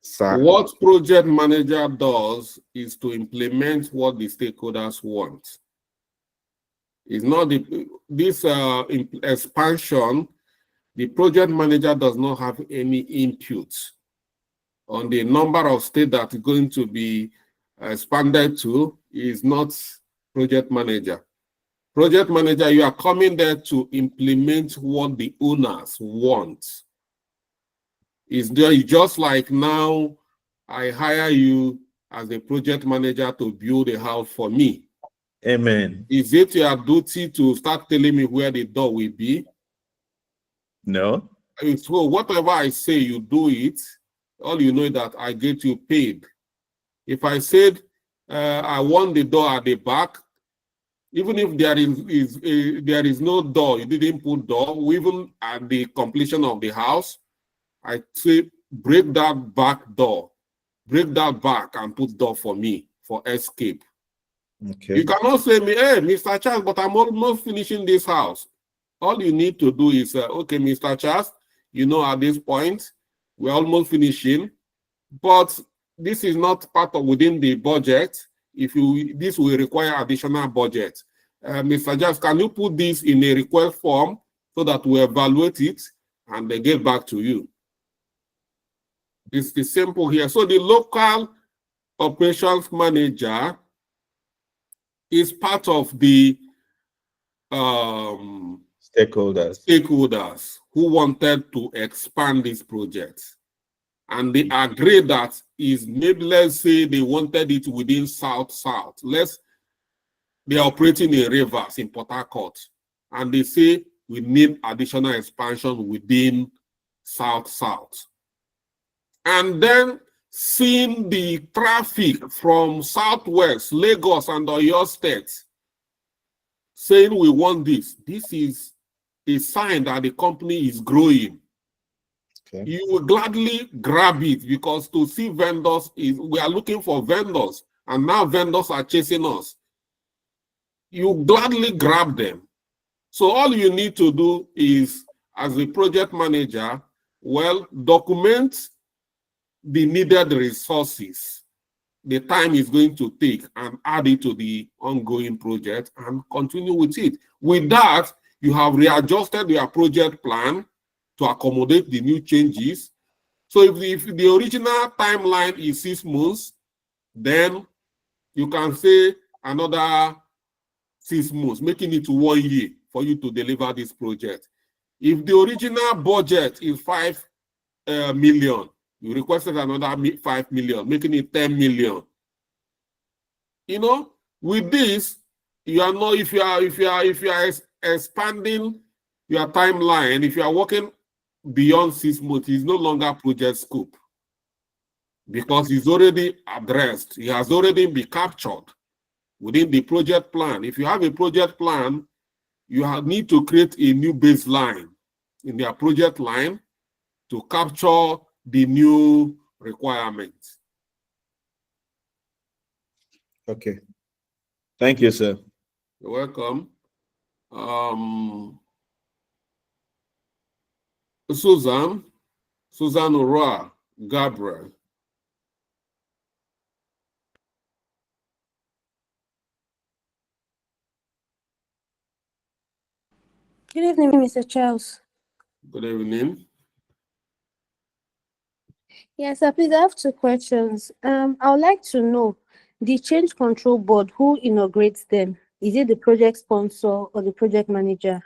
Sir. what project manager does is to implement what the stakeholders want. It's not this expansion. The project manager does not have any input on the number of states that is going to be expanded to. Is not project manager. Project manager, you are coming there to implement what the owners want. Is there just like now I hire you as a project manager to build a house for me. Amen. Is it your duty to start telling me where the door will be? No. So whatever I say, you do it. All you know is that I get you paid. If I said I want the door at the back, even if there is no door, you didn't put door, even at the completion of the house, I say break that back door, break that back and put door for me for escape. Okay. You cannot say me, hey, Mr. Charles, but I'm almost finishing this house. All you need to do is, okay, Mr. Charles, you know, at this point, we're almost finishing, but this is not part of within the budget. This will require additional budget. Mr. Charles, can you put this in a request form so that we evaluate it and they get back to you? It's the simple here. So the local operations manager is part of the stakeholders who wanted to expand this project. And they agreed that is maybe, let's say they wanted it within South-South. They're operating in Rivers in Port Harcourt. And they say we need additional expansion within South-South. And then seeing the traffic from Southwest, Lagos and Oyo State, saying we want this. This is a sign that the company is growing. Okay. You will gladly grab it because to see vendors, we are looking for vendors and now vendors are chasing us. You gladly grab them. So all you need to do is, as a project manager, well, document the needed resources, the time is going to take, and add it to the ongoing project and continue with it. With that, you have readjusted your project plan to accommodate the new changes. So if the original timeline is 6 months, then you can say another 6 months, making it 1 year for you to deliver this project. If the original budget is 5 million, you requested another 5 million, making it 10 million. You know, with this, you are not, if you are expanding your timeline, if you are working beyond 6 months, it's no longer project scope because it's already addressed. It has already been captured within the project plan. If you have a project plan, you need to create a new baseline in their project line to capture the new requirements. Okay. Thank you, sir. You're welcome. Susan Oroa Gabriel. Good evening, Mr. Charles. Good evening. Yes, sir, please, I have 2 questions. I would like to know the change control board, who inaugurates them? Is it the project sponsor or the project manager?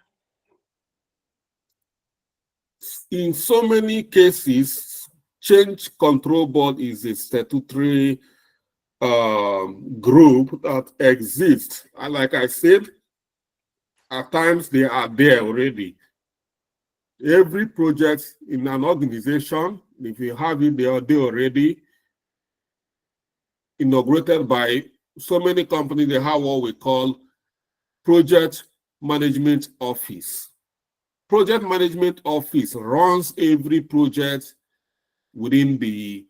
In so many cases, change control board is a statutory group that exists. And like I said, at times they are there already. Every project in an organization, if you have it, they are there already. Inaugurated by so many companies, they have what we call project management office. Project management office runs every project within the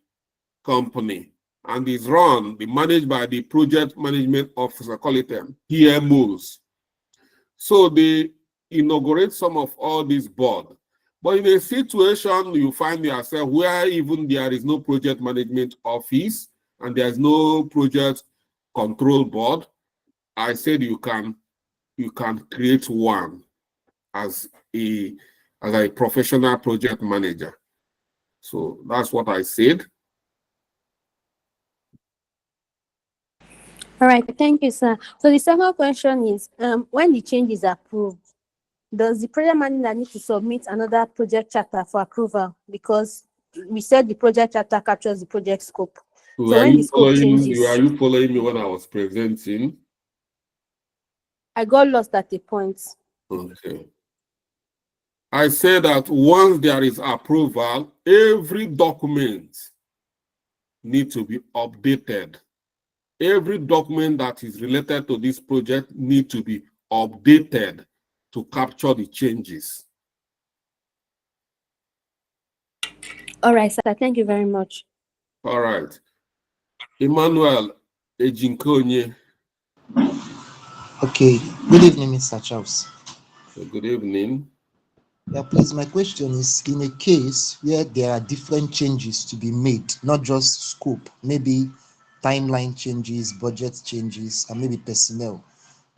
company and is managed by the project management officer, call it PMOs. So they inaugurate some of all these board. But in a situation you find yourself where even there is no project management office and there's no project control board, I said you can create one as a professional project manager. So that's what I said. All right, thank you, sir. So the second question is, when the change is approved, does the project manager need to submit another project charter for approval? Because we said the project charter captures the project scope. So when the scope changes, Are you following me when I was presenting? I got lost at a point. Okay. I said that once there is approval, every document needs to be updated. Every document that is related to this project needs to be updated to capture the changes. All right, sir. Thank you very much. All right. Emmanuel Ejinkonye. Okay. Good evening, Mr. Charles. Good evening. Yeah, please, my question is, in a case where there are different changes to be made, not just scope, maybe timeline changes, budget changes, and maybe personnel,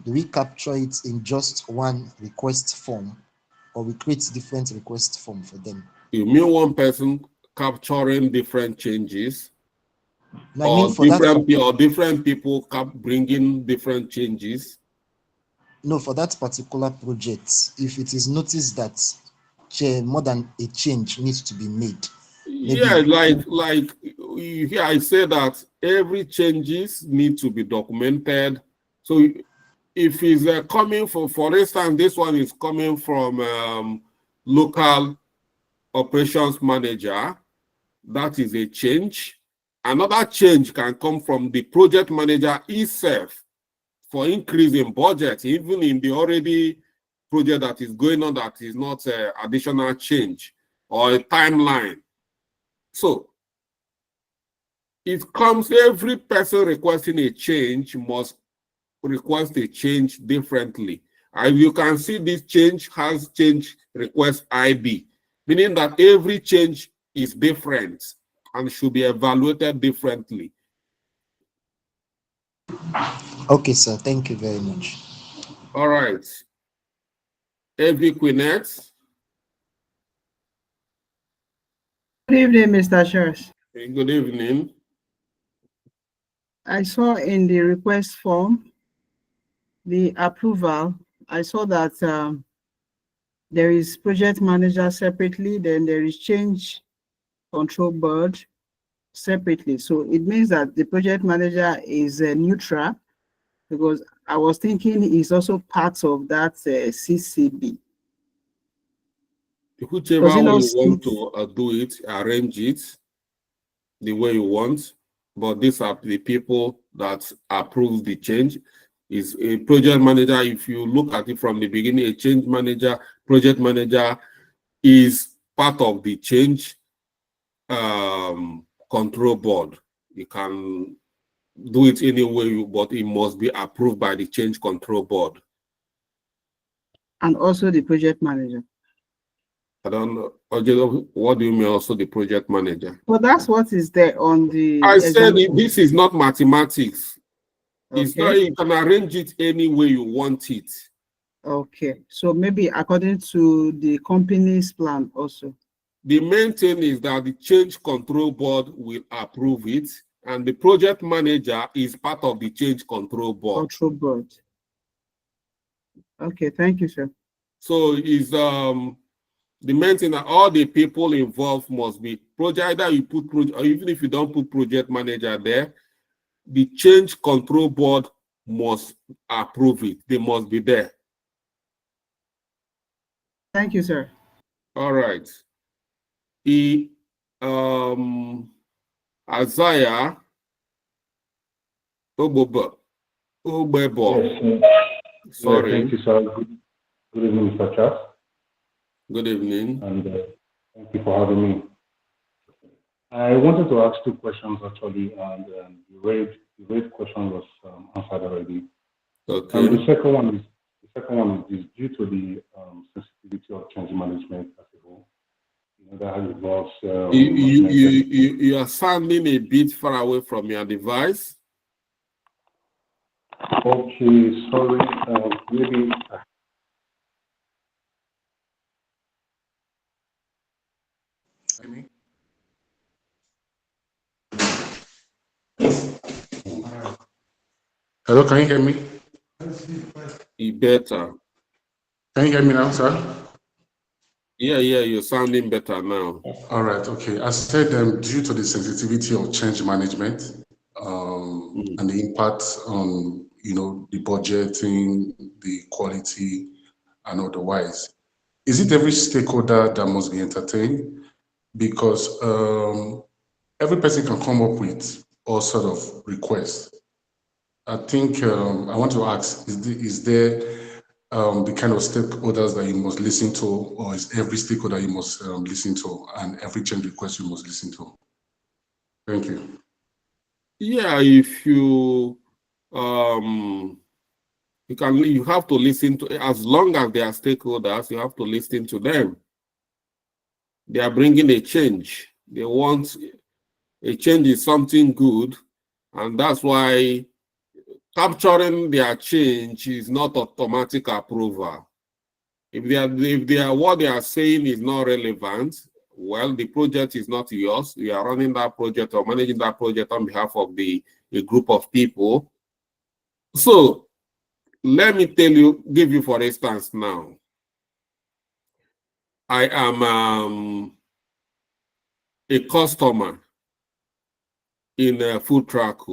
do we capture it in just one request form, or we create different request form for them? You mean one person capturing different changes? No, I mean for different people bringing different changes? No, for that particular project, if it is noticed that more than a change needs to be made. Yeah, like here I say that every changes need to be documented. So if it's coming from, for instance, this one is coming from local operations manager, that is a change. Another change can come from the project manager itself for increase in budget, even in the already project that is going on that is not additional change or a timeline. So it comes, every person requesting a change must request a change differently. And you can see this change has change request ID, meaning that every change is different and should be evaluated differently. Okay, sir. Thank you very much. All right. Evie Quinette. Good evening, Mr. Charles. Good evening. I saw in the request form, the approval, I saw that there is project manager separately, then there is change control board separately. So it means that the project manager is neutral, because I was thinking he's also part of that CCB. Whichever way you want to do it, arrange it the way you want, but these are the people that approve the change. Is a project manager. If you look at it from the beginning, a change manager, project manager is part of the change control board. You can do it any way, but it must be approved by the change control board. And also the project manager. I don't know. What do you mean also the project manager? Well, that's what is there on the... I said this is not mathematics. Okay. It's not, you can arrange it any way you want it. Okay. So maybe according to the company's plan also. The main thing is that the change control board will approve it, and the project manager is part of the change control board. Control board. Okay, thank you, sir. So is the main thing that all the people involved must be project. Either you put project, or even if you don't put project manager there, the change control board must approve it. They must be there. Thank you, sir. All right. Isaiah Obebo. Yes, sorry. Thank you, sir. Good evening, Mr. Charles. Good evening. And thank you for having me. I wanted to ask two questions actually, and the raised question was answered already. Okay. The second one is due to the sensitivity of change management as a whole. You know, that involves. You are sounding a bit far away from your device. Okay, sorry. Maybe. Hello, can you hear me? Better. Can you hear me now, sir? Yeah, you're sounding better now. All right, okay. I said due to the sensitivity of change management and the impact on, the budgeting, the quality, and otherwise, is it every stakeholder that must be entertained? Because every person can come up with all sort of requests. I think I want to ask, is there the kind of stakeholders that you must listen to, or is every stakeholder you must listen to, and every change request you must listen to? Thank you. Yeah, if you you have to listen to, as long as they are stakeholders, you have to listen to them. They are bringing a change. They want a change is something good, and that's why capturing their change is not automatic approval. If they are what they are saying is not relevant, well, the project is not yours. You are running that project or managing that project on behalf of a group of people. So let me give you for instance now. I am a customer in a food truck.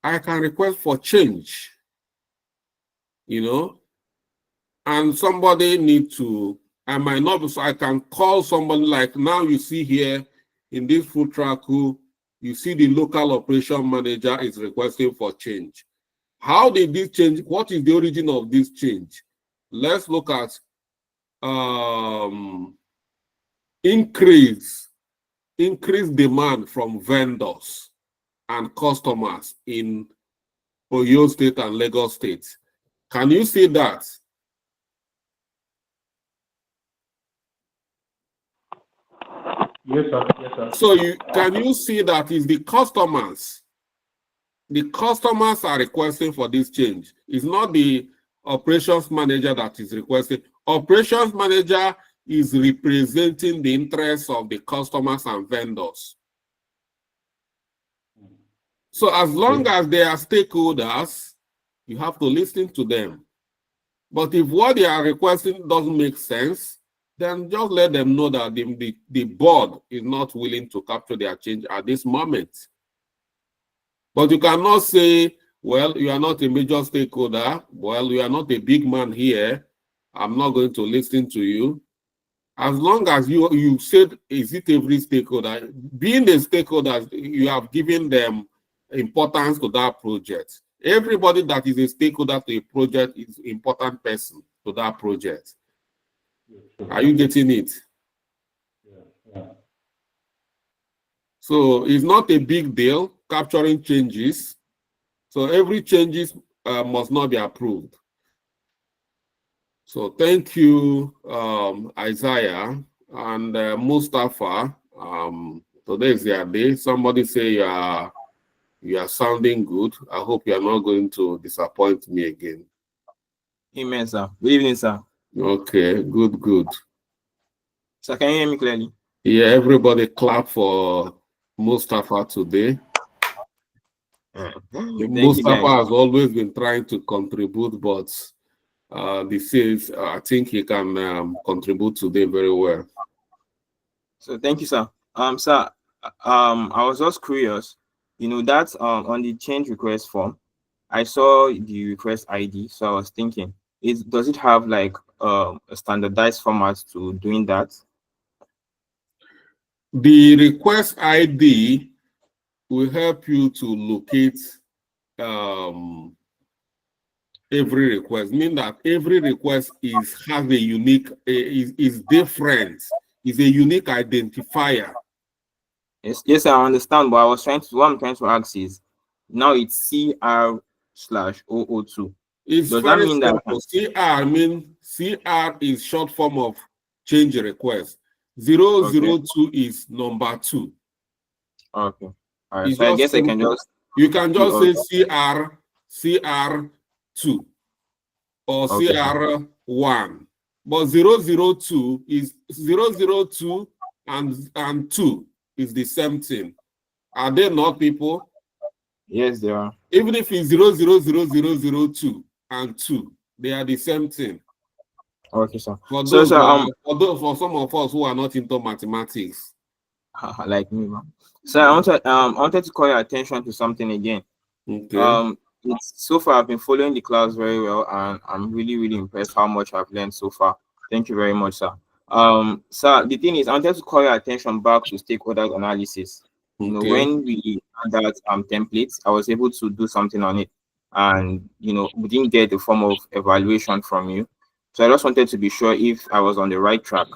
I can request for change, and somebody need to, I might not be, so I can call somebody like now you see here in this food truck, you see the local operation manager is requesting for change. How did this change? What is the origin of this change? Let's look at increased demand from vendors and customers in Oyo State and Lagos State. Can you see that? Yes, sir. Yes, sir. So can you see that is the customers? The customers are requesting for this change. It's not the operations manager that is requesting. Operations manager is representing the interests of the customers and vendors. So as long as they are stakeholders, you have to listen to them. But if what they are requesting doesn't make sense, then just let them know that the board is not willing to capture their change at this moment. But you cannot say, well, you are not a major stakeholder. Well, you are not a big man here. I'm not going to listen to you. As long as you said, is it every stakeholder? Being a stakeholder, you have given them importance to that project. Everybody that is a stakeholder to a project is an important person to that project. Are you getting it? Yeah. So it's not a big deal capturing changes. So every changes must not be approved. So thank you, Isaiah and Mustafa. Today is their day. Somebody say you are sounding good. I hope you are not going to disappoint me again. Amen, sir. Good evening, sir. Okay, good. Sir, can you hear me clearly? Yeah, everybody clap for Mustafa today. Mustafa has always been trying to contribute, but I think he can contribute today very well. So thank you, sir. Sir, I was just curious, that on the change request form, I saw the request ID, so I was thinking, does it have like a standardized format to doing that? The request ID will help you to locate every request, meaning that every request has a unique, is different, is a unique identifier. Yes, I understand, but what I'm trying to ask is, now it's CR/002. Does that mean simple. That CR is short form of change request. 002 is number 2. Okay. All right. So I guess simple. You can just say CR2 or CR1. But 002 is 002 and 2 is the same thing. Are they not, people? Yes, they are. Even if it's 0000002 and 2, they are the same thing. Okay, sir. For So, those, sir, for some of us who are not into mathematics. like me, man. So I wanted to call your attention to something again. Okay. It's so far I've been following the class very well, and I'm really, really impressed how much I've learned so far. Thank you very much, sir. Sir, the thing is, I wanted to call your attention back to stakeholder analysis. You know, Okay. when we had that template, I was able to do something on it, and you know, we didn't get a form of evaluation from you. So I just wanted to be sure if I was on the right track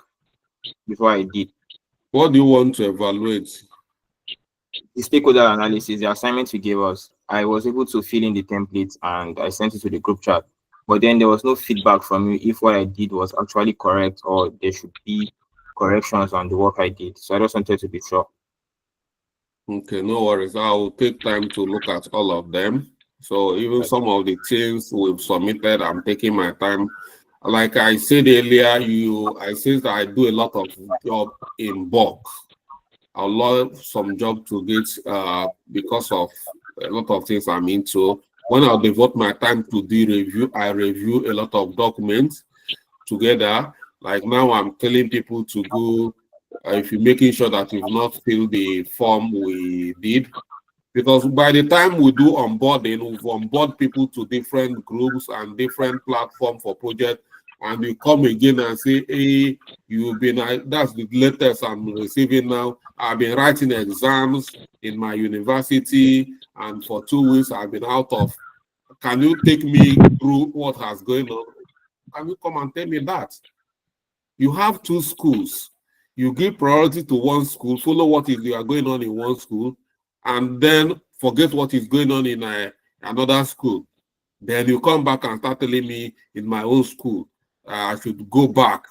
before I did. What do you want to evaluate? The stakeholder analysis, the assignment you gave us, I was able to fill in the template and I sent it to the group chat. But then there was no feedback from you if what I did was actually correct or there should be corrections on the work I did. So I just wanted to be sure. Okay, no worries. I'll take time to look at all of them. So even some of the things we've submitted, I'm taking my time. Like I said earlier, I said that I do a lot of job in bulk. I love some job to get because of a lot of things I'm into. When I devote my time to the review, I review a lot of documents together. Like now I'm telling people to go, if you're making sure that you've not filled the form we did, because by the time we do onboarding, we've onboard people to different groups and different platforms for project, and you come again and say, hey, you've been, that's the latest I'm receiving now. I've been writing exams in my university, and for 2 weeks I've been out of. Can you take me through what has going on? Can you come and tell me that? You have 2 schools. You give priority to one school, follow what is going on in one school, and then forget what is going on in another school. Then you come back and start telling me in my own school, I should go back.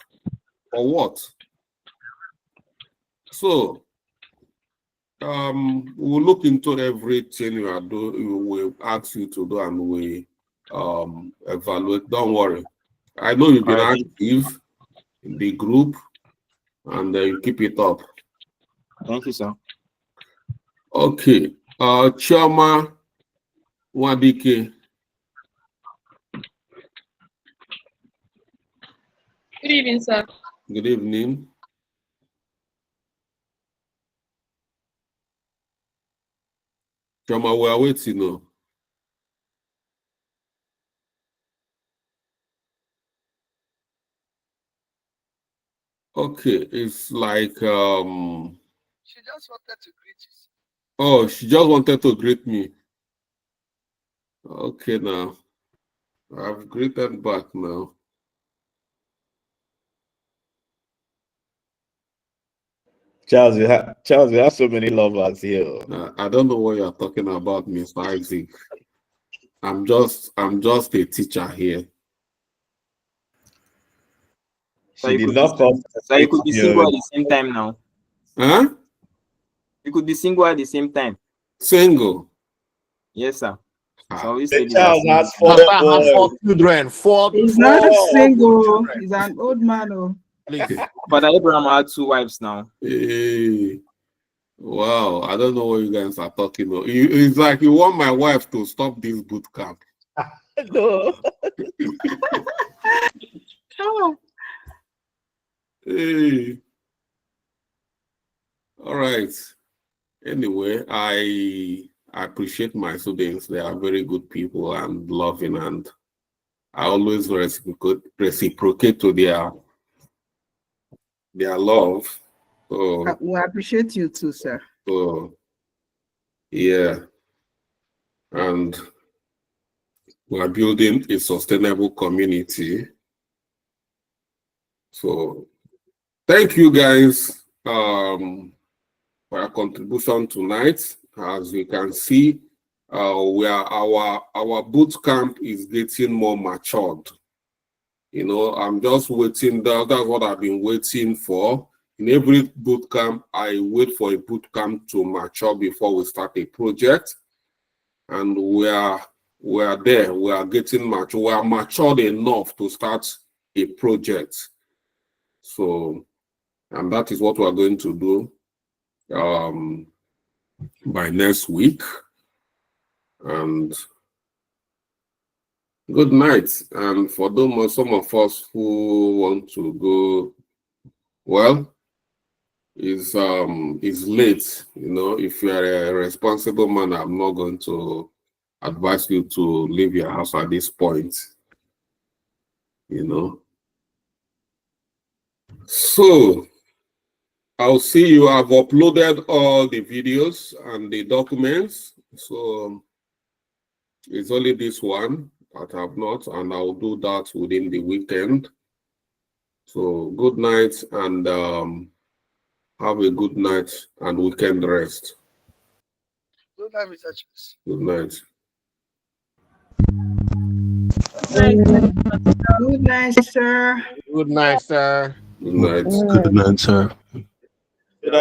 For what? So, we'll look into everything you are doing. We'll ask you to do, and we evaluate. Don't worry. I know you've been active in the group, and you keep it up. Thank you, sir. Okay. Chioma Wadike. Good evening, sir. Good evening. Chioma, we are waiting now. Okay, it's like She just wanted to greet you. oh, she just wanted to greet me. Okay, now I've greeted back now. Charles, you have so many lovers here. I don't know what you're talking about, Mr. Isaac. I'm just a teacher here. So you could be single at the same time now. Huh? You could be single at the same time. Single? Yes, sir. Charles has 4 children. He's not single. He's an old man. Oh. Please. But Abraham had 2 wives now. Hey. Wow, I don't know what you guys are talking about. It's like you want my wife to stop this boot camp. No. Hey. All right. Anyway, I appreciate my students. They are very good people and loving, and I always reciprocate to their love. So we appreciate you too, sir. So yeah, and we are building a sustainable community. So thank you guys for your contribution tonight. As you can see, our boot camp is getting more matured. You know, I'm just waiting. That's what I've been waiting for. In every boot camp, I wait for a boot camp to mature before we start a project. And we are there. We are getting mature. We are matured enough to start a project. So, and that is what we are going to do by next week. And Good night. And for those, some of us who want to go, well, it's late. You know, if you are a responsible man, I'm not going to advise you to leave your house at this point. You know. So I'll see you. I've uploaded all the videos and the documents. So it's only this one that I've not, and I'll do that within the weekend. So good night, and have a good night and weekend rest. Good night, Mr. Chiefs. Good night. Good night, sir. Good night, sir. Good night. Good night, sir.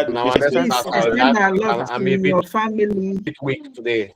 Now, Please extend our love I'm to a your family. bit weak today.